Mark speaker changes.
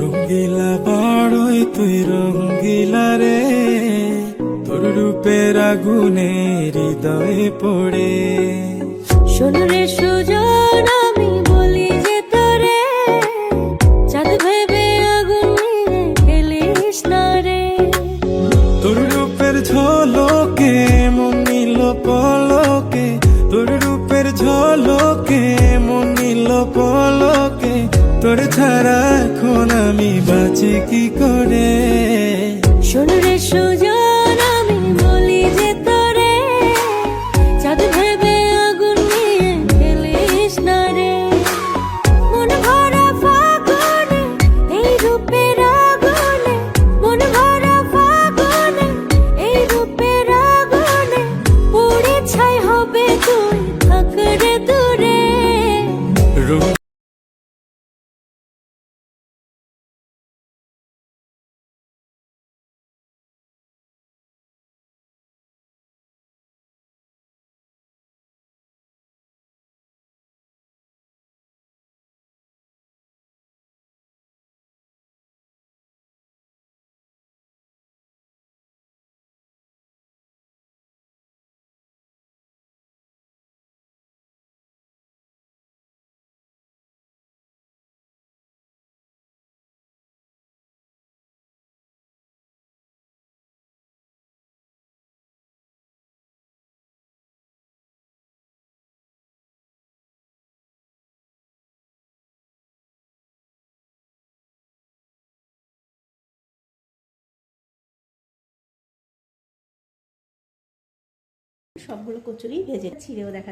Speaker 1: রঙ্গিলা বাড়ই তুই রঙ্গিলা রে, তোর রূপের আগুনে হৃদয়ে পড়ে।
Speaker 2: শোন রে সুজন, আমি বলি যে তোরে, চাঁদ ভেবে আগুন নিয়ে খেলিস না রে।
Speaker 1: তোর রূপের ঝলকে মন নিল পলকে, তোর রূপের ঝলকে মন নিল পলকে, তোর ছাড়া এখন আমি বাঁচি কি করে।
Speaker 2: শোন রে সুজন, আমি বলি যে তোরে, চাঁদ ভেবে আগুন নিয়ে খেলিস না রে। মন ভরা ফাগুনে এই রূপের আগুনে, মন ভরা ফাগুনে এই রূপের আগুনে, পুড়ে ছাই হবে তুই থাক রে দূরে। সবগুলো কচুরি ভেজে ছিঁড়েও দেখা